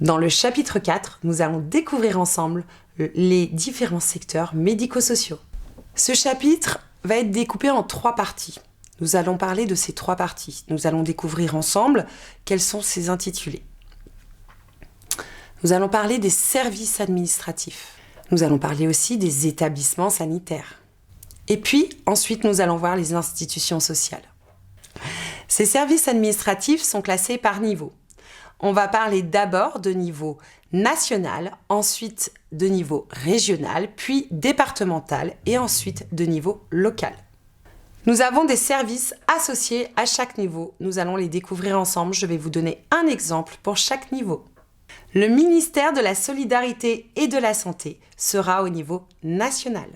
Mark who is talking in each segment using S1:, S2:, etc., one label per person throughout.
S1: Dans le chapitre 4, nous allons découvrir ensemble les différents secteurs médico-sociaux. Ce chapitre va être découpé en 3 parties. Nous allons parler de ces 3 parties. Nous allons découvrir ensemble quels sont ces intitulés. Nous allons parler des services administratifs. Nous allons parler aussi des établissements sanitaires. Et puis, ensuite, nous allons voir les institutions sociales. Ces services administratifs sont classés par niveau. On va parler d'abord de niveau national, ensuite de niveau régional, puis départemental et ensuite de niveau local. Nous avons des services associés à chaque niveau. Nous allons les découvrir ensemble. Je vais vous donner un exemple pour chaque niveau. Le ministère de la Solidarité et de la Santé sera au niveau national.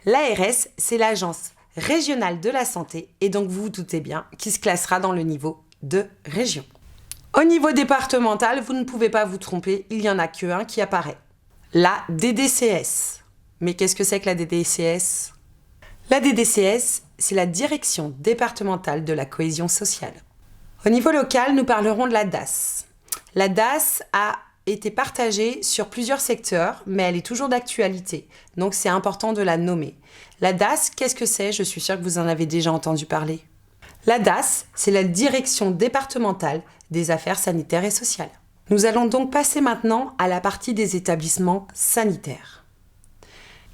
S1: L'ARS, c'est l'Agence régionale de la santé et donc vous vous doutez bien qu'il se classera dans le niveau de région. Au niveau départemental, vous ne pouvez pas vous tromper, il n'y en a qu'un qui apparaît. La DDCS. Mais qu'est-ce que c'est que la DDCS ? La DDCS, c'est la Direction départementale de la cohésion sociale. Au niveau local, nous parlerons de la DAS. La DAS a été partagée sur plusieurs secteurs, mais elle est toujours d'actualité, donc c'est important de la nommer. La DAS, qu'est-ce que c'est ? Je suis sûre que vous en avez déjà entendu parler. La DAS, c'est la Direction départementale des affaires sanitaires et sociales. Nous allons donc passer maintenant à la partie des établissements sanitaires.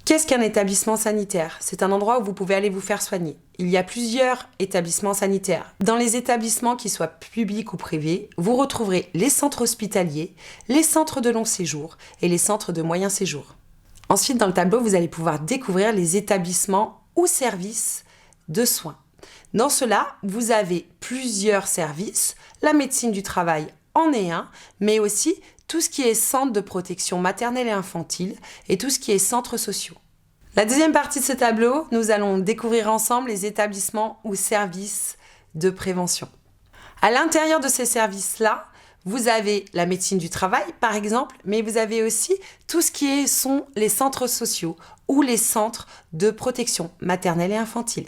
S1: Qu'est-ce qu'un établissement sanitaire ? C'est un endroit où vous pouvez aller vous faire soigner. Il y a plusieurs établissements sanitaires. Dans les établissements qui soient publics ou privés, vous retrouverez les centres hospitaliers, les centres de long séjour et les centres de moyen séjour. Ensuite, dans le tableau, vous allez pouvoir découvrir les établissements ou services de soins. Dans cela, vous avez plusieurs services. La médecine du travail en est un, mais aussi tout ce qui est centre de protection maternelle et infantile et tout ce qui est centres sociaux. La deuxième partie de ce tableau, nous allons découvrir ensemble les établissements ou services de prévention. À l'intérieur de ces services-là, vous avez la médecine du travail, par exemple, mais vous avez aussi tout ce qui sont les centres sociaux ou les centres de protection maternelle et infantile.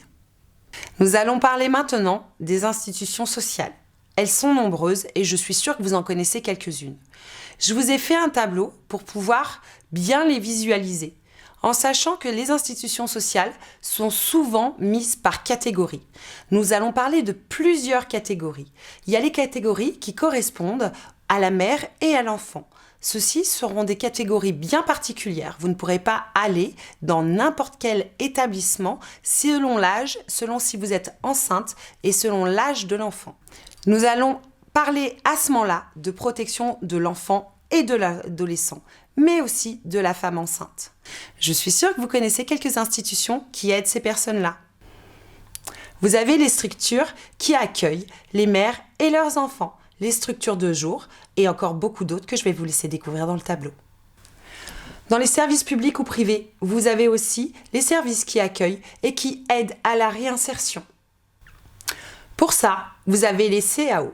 S1: Nous allons parler maintenant des institutions sociales. Elles sont nombreuses et je suis sûre que vous en connaissez quelques-unes. Je vous ai fait un tableau pour pouvoir bien les visualiser, en sachant que les institutions sociales sont souvent mises par catégorie. Nous allons parler de plusieurs catégories. Il y a les catégories qui correspondent à la mère et à l'enfant. Ceux-ci seront des catégories bien particulières. Vous ne pourrez pas aller dans n'importe quel établissement selon l'âge, selon si vous êtes enceinte et selon l'âge de l'enfant. Nous allons parler à ce moment-là de protection de l'enfant et de l'adolescent, mais aussi de la femme enceinte. Je suis sûre que vous connaissez quelques institutions qui aident ces personnes-là. Vous avez les structures qui accueillent les mères et leurs enfants, les structures de jour et encore beaucoup d'autres que je vais vous laisser découvrir dans le tableau. Dans les services publics ou privés, vous avez aussi les services qui accueillent et qui aident à la réinsertion. Pour ça, vous avez les CAO.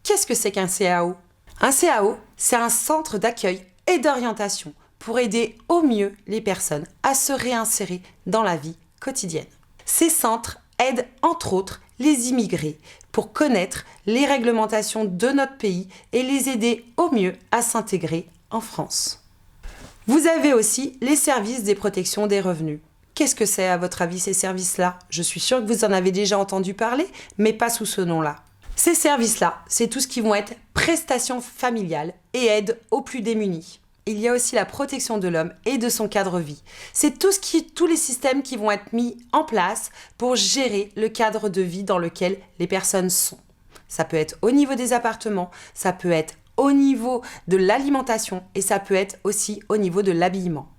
S1: Qu'est-ce que c'est qu'un CAO ? Un CAO, c'est un centre d'accueil et d'orientation pour aider au mieux les personnes à se réinsérer dans la vie quotidienne. Ces centres aident entre autres les immigrés pour connaître les réglementations de notre pays et les aider au mieux à s'intégrer en France. Vous avez aussi les services des protections des revenus. Qu'est-ce que c'est à votre avis ces services-là ? Je suis sûre que vous en avez déjà entendu parler, mais pas sous ce nom-là. Ces services-là, c'est tout ce qui vont être prestations familiales et aide aux plus démunis. Il y a aussi la protection de l'homme et de son cadre vie. C'est tous les systèmes qui vont être mis en place pour gérer le cadre de vie dans lequel les personnes sont. Ça peut être au niveau des appartements, ça peut être au niveau de l'alimentation et ça peut être aussi au niveau de l'habillement.